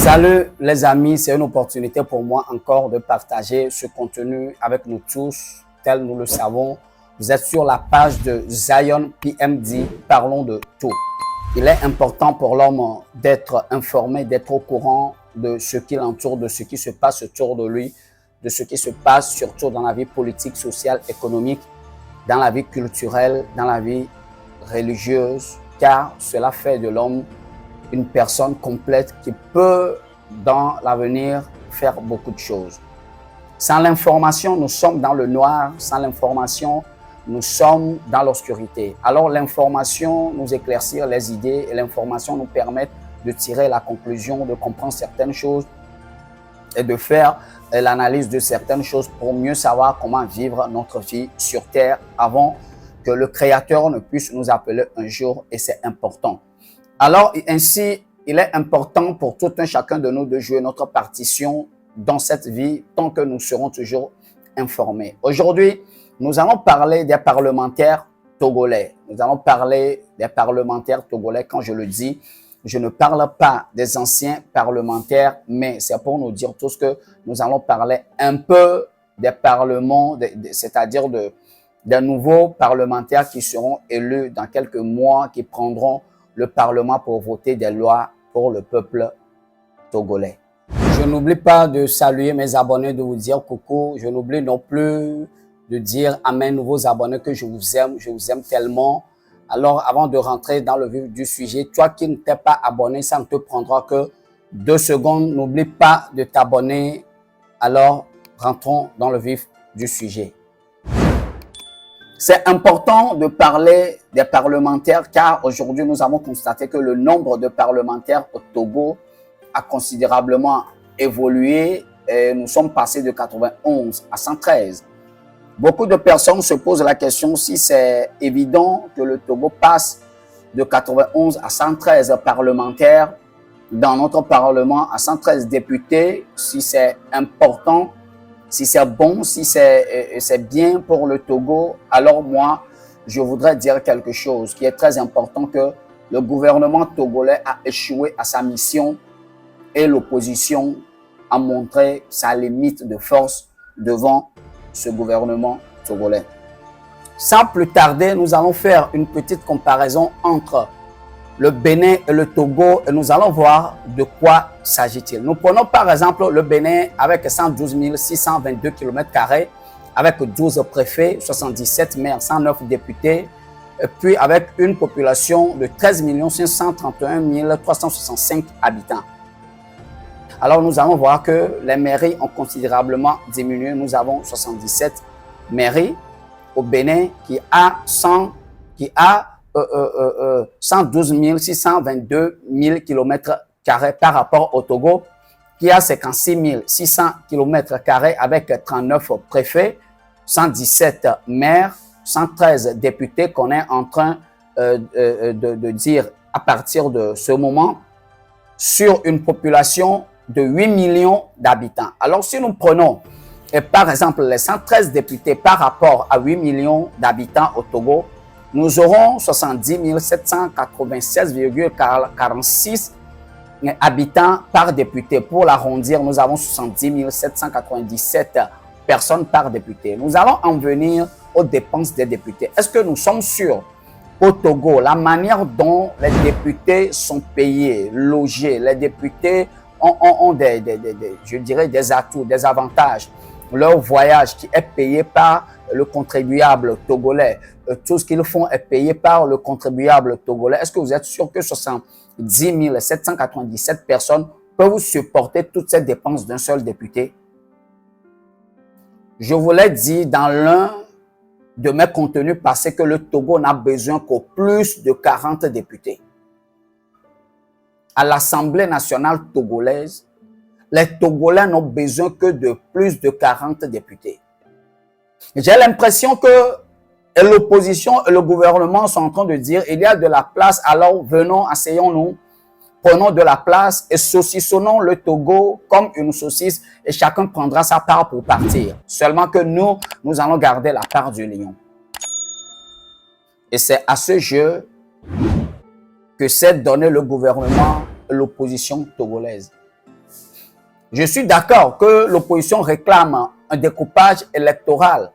Salut les amis, c'est une opportunité pour moi encore de partager ce contenu avec nous tous, tel nous le savons. Vous êtes sur la page de Zion PMD, parlons de tout. Il est important pour l'homme d'être informé, d'être au courant de ce qui l'entoure, de ce qui se passe autour de lui, de ce qui se passe surtout dans la vie politique, sociale, économique, dans la vie culturelle, dans la vie religieuse, car cela fait de l'homme une personne complète qui peut, dans l'avenir, faire beaucoup de choses. Sans l'information, nous sommes dans le noir. Sans l'information, nous sommes dans l'obscurité. Alors, l'information nous éclaircit les idées et l'information nous permet de tirer la conclusion, de comprendre certaines choses et de faire l'analyse de certaines choses pour mieux savoir comment vivre notre vie sur Terre avant que le Créateur ne puisse nous appeler un jour, et c'est important. Alors, ainsi, il est important pour tout un chacun de nous de jouer notre partition dans cette vie tant que nous serons toujours informés. Aujourd'hui, nous allons parler des parlementaires togolais. Nous allons parler des parlementaires togolais. Quand je le dis, je ne parle pas des anciens parlementaires, mais c'est pour nous dire tous que nous allons parler un peu des parlements, c'est-à-dire des nouveaux parlementaires qui seront élus dans quelques mois, qui prendront le Parlement pour voter des lois pour le peuple togolais. Je n'oublie pas de saluer mes abonnés, de vous dire coucou. Je n'oublie non plus de dire à mes nouveaux abonnés que je vous aime tellement. Alors, avant de rentrer dans le vif du sujet, toi qui ne t'es pas abonné, ça ne te prendra que 2 secondes. N'oublie pas de t'abonner. Alors, rentrons dans le vif du sujet. C'est important de parler des parlementaires car aujourd'hui, nous avons constaté que le nombre de parlementaires au Togo a considérablement évolué et nous sommes passés de 91 à 113. Beaucoup de personnes se posent la question si c'est évident que le Togo passe de 91 à 113 parlementaires dans notre Parlement, à 113 députés, si c'est important, si c'est bon, si c'est bien pour le Togo. Alors moi, je voudrais dire quelque chose qui est très important, que le gouvernement togolais a échoué à sa mission et l'opposition a montré sa limite de force devant ce gouvernement togolais. Sans plus tarder, nous allons faire une petite comparaison entre le Bénin et le Togo et nous allons voir de quoi s'agit-il. Nous prenons par exemple le Bénin avec 112 622 km², avec 12 préfets, 77 maires, 109 députés, et puis avec une population de 13 531 365 habitants. Alors nous allons voir que les mairies ont considérablement diminué. Nous avons 77 mairies au Bénin qui a 112 622 km² par rapport au Togo, qui a 56 600 km² avec 39 préfets, 117 maires, 113 députés qu'on est en train de dire à partir de ce moment, sur une population de 8 millions d'habitants. Alors si nous prenons par exemple les 113 députés par rapport à 8 millions d'habitants au Togo, nous aurons 70 796,46 habitants par député. Pour l'arrondir, nous avons 70 797 personnes par député. Nous allons en venir aux dépenses des députés. Est-ce que nous sommes sûrs au Togo, la manière dont les députés sont payés, logés, les députés ont je dirais des atouts, des avantages. Leur voyage qui est payé par le contribuable togolais, tout ce qu'ils font est payé par le contribuable togolais. Est-ce que vous êtes sûr que 70 797 personnes peuvent supporter toutes ces dépenses d'un seul député? Je vous l'ai dit dans l'un de mes contenus passés que le Togo n'a besoin qu'au plus de 40 députés. À l'Assemblée nationale togolaise, les Togolais n'ont besoin que de plus de 40 députés. J'ai l'impression que l'opposition et le gouvernement sont en train de dire il y a de la place, alors venons, asseyons-nous, prenons de la place et saucissonnons le Togo comme une saucisse et chacun prendra sa part pour partir. Seulement que nous allons garder la part du lion. Et c'est à ce jeu que s'est donné le gouvernement et l'opposition togolaise. Je suis d'accord que l'opposition réclame un découpage électoral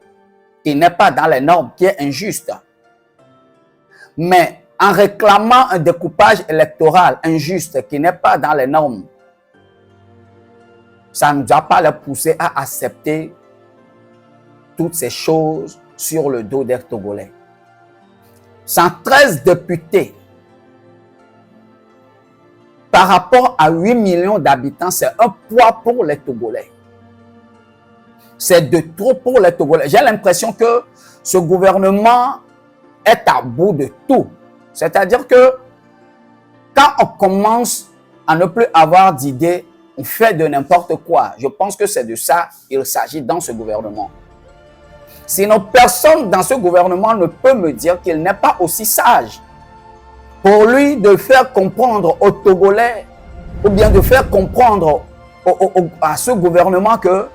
qui n'est pas dans les normes, qui est injuste. Mais en réclamant un découpage électoral injuste qui n'est pas dans les normes, ça ne doit pas les pousser à accepter toutes ces choses sur le dos des Togolais. 113 députés par rapport à 8 millions d'habitants, c'est un poids pour les Togolais. C'est de trop pour les Togolais. J'ai l'impression que ce gouvernement est à bout de tout. C'est-à-dire que quand on commence à ne plus avoir d'idées, on fait de n'importe quoi. Je pense que c'est de ça qu'il s'agit dans ce gouvernement. Sinon, personne dans ce gouvernement ne peut me dire qu'il n'est pas aussi sage pour lui de faire comprendre aux Togolais ou bien de faire comprendre à ce gouvernement que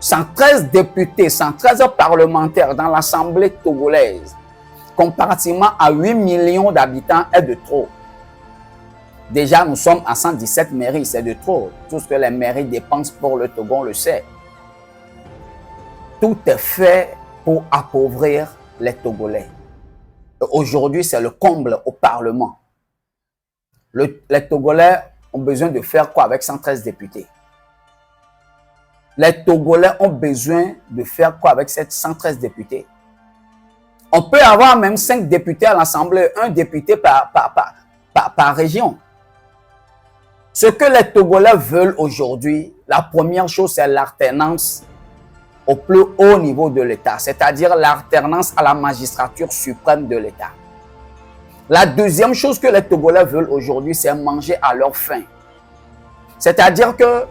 113 députés, 113 parlementaires dans l'Assemblée togolaise, comparativement à 8 millions d'habitants, est de trop. Déjà, nous sommes à 117 mairies, c'est de trop. Tout ce que les mairies dépensent pour le Togo, on le sait. Tout est fait pour appauvrir les Togolais. Aujourd'hui, c'est le comble au Parlement. Les Togolais ont besoin de faire quoi avec 113 députés? Les Togolais ont besoin de faire quoi avec ces 113 députés? On peut avoir même 5 députés à l'Assemblée, un député par région. Ce que les Togolais veulent aujourd'hui, la première chose, c'est l'alternance au plus haut niveau de l'État, c'est-à-dire l'alternance à la magistrature suprême de l'État. La deuxième chose que les Togolais veulent aujourd'hui, c'est manger à leur faim. C'est-à-dire que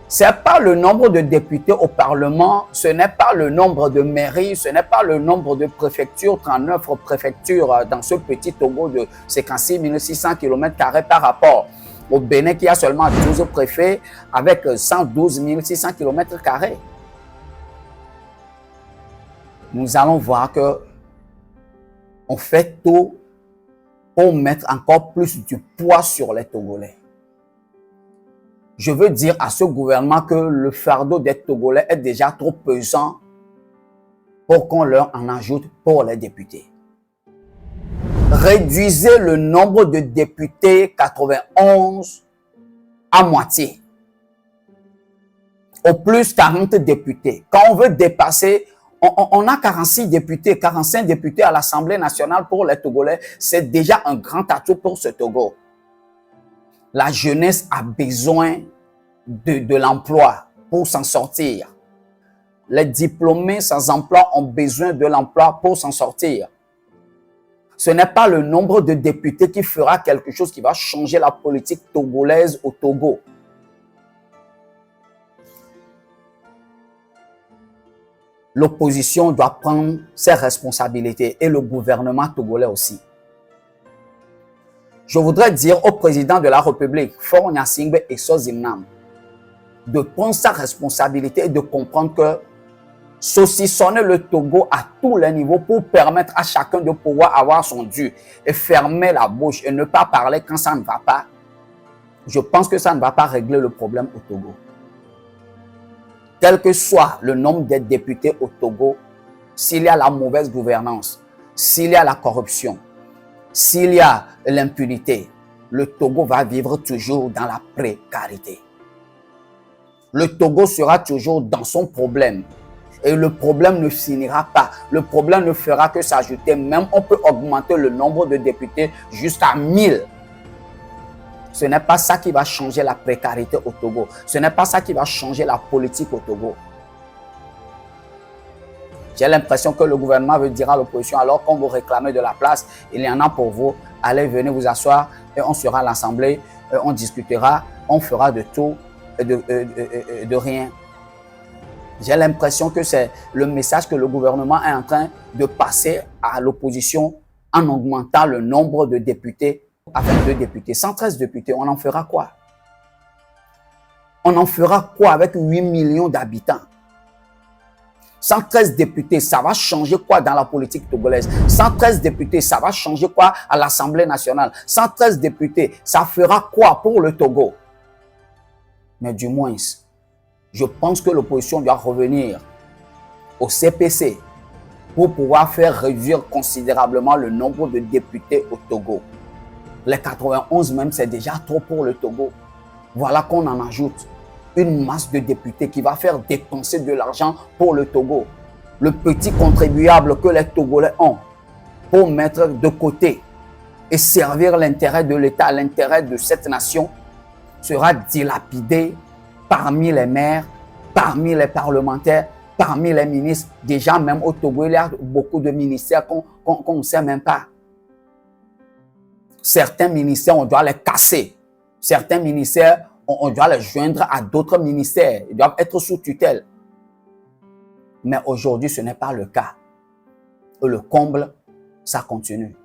ce n'est pas le nombre de députés au Parlement, ce n'est pas le nombre de mairies, ce n'est pas le nombre de préfectures, 39 préfectures dans ce petit Togo de 56 600 km² par rapport au Bénin qui a seulement 12 préfets avec 112 600 km². Nous allons voir que on fait tout pour mettre encore plus du poids sur les Togolais. Je veux dire à ce gouvernement que le fardeau des Togolais est déjà trop pesant pour qu'on leur en ajoute pour les députés. Réduisez le nombre de députés 91 à moitié. Au plus 40 députés. Quand on veut dépasser, on a 46 députés, 45 députés à l'Assemblée nationale pour les Togolais. C'est déjà un grand atout pour ce Togo. La jeunesse a besoin de l'emploi pour s'en sortir. Les diplômés sans emploi ont besoin de l'emploi pour s'en sortir. Ce n'est pas le nombre de députés qui fera quelque chose qui va changer la politique togolaise au Togo. L'opposition doit prendre ses responsabilités et le gouvernement togolais aussi. Je voudrais dire au président de la République, Faure Gnassingbé Eso Zimnam, de prendre sa responsabilité et de comprendre que saucissonner le Togo à tous les niveaux pour permettre à chacun de pouvoir avoir son dû et fermer la bouche et ne pas parler quand ça ne va pas, je pense que ça ne va pas régler le problème au Togo. Quel que soit le nombre des députés au Togo, s'il y a la mauvaise gouvernance, s'il y a la corruption, s'il y a l'impunité, le Togo va vivre toujours dans la précarité. Le Togo sera toujours dans son problème. Et le problème ne finira pas. Le problème ne fera que s'ajouter. Même on peut augmenter le nombre de députés jusqu'à 1000. Ce n'est pas ça qui va changer la précarité au Togo. Ce n'est pas ça qui va changer la politique au Togo. J'ai l'impression que le gouvernement veut dire à l'opposition, alors qu'on vous réclame de la place, il y en a pour vous. Allez, venez vous asseoir et on sera à l'Assemblée, on discutera, on fera de tout et de rien. J'ai l'impression que c'est le message que le gouvernement est en train de passer à l'opposition en augmentant le nombre de députés à 22 députés. 113 députés, on en fera quoi? On en fera quoi avec 8 millions d'habitants? 113 députés, ça va changer quoi dans la politique togolaise? 113 députés, ça va changer quoi à l'Assemblée nationale? 113 députés, ça fera quoi pour le Togo? Mais du moins, Je pense que l'opposition doit revenir au CPC pour pouvoir faire réduire considérablement le nombre de députés au Togo. Les 91 même, c'est déjà trop pour le Togo. Voilà qu'on en ajoute une masse de députés qui va faire dépenser de l'argent pour le Togo. Le petit contribuable que les Togolais ont pour mettre de côté et servir l'intérêt de l'État, l'intérêt de cette nation, sera dilapidé parmi les maires, parmi les parlementaires, parmi les ministres. Déjà même au Togo, il y a beaucoup de ministères qu'on ne sait même pas. Certains ministères, on doit les casser. Certains ministères, on doit les joindre à d'autres ministères. Ils doivent être sous tutelle. Mais aujourd'hui, ce n'est pas le cas. Et le comble, ça continue.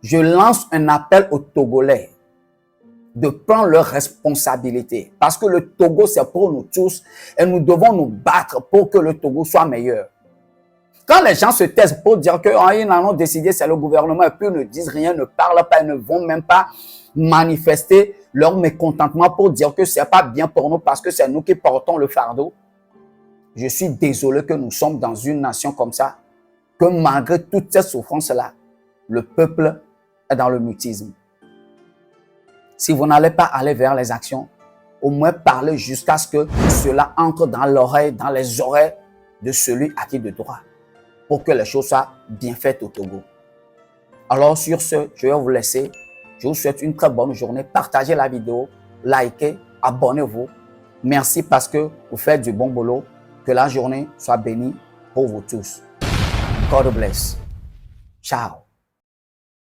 Je lance un appel aux Togolais de prendre leurs responsabilités. Parce que le Togo, c'est pour nous tous. Et nous devons nous battre pour que le Togo soit meilleur. Quand les gens se taisent pour dire qu'ils en ont décidé, c'est le gouvernement, et puis ils ne disent rien, ne parlent pas, ils ne vont même pas manifester leur mécontentement pour dire que c'est pas bien pour nous parce que c'est nous qui portons le fardeau. Je suis désolé que nous sommes dans une nation comme ça, que malgré toute cette souffrance-là, le peuple est dans le mutisme. Si vous n'allez pas aller vers les actions, au moins parlez jusqu'à ce que cela entre dans l'oreille, dans les oreilles de celui à qui de droit, pour que les choses soient bien faites au Togo. Alors sur ce, je vais vous laisser. Je vous souhaite une très bonne journée. Partagez la vidéo, likez, abonnez-vous. Merci parce que vous faites du bon boulot. Que la journée soit bénie pour vous tous. God bless. Ciao.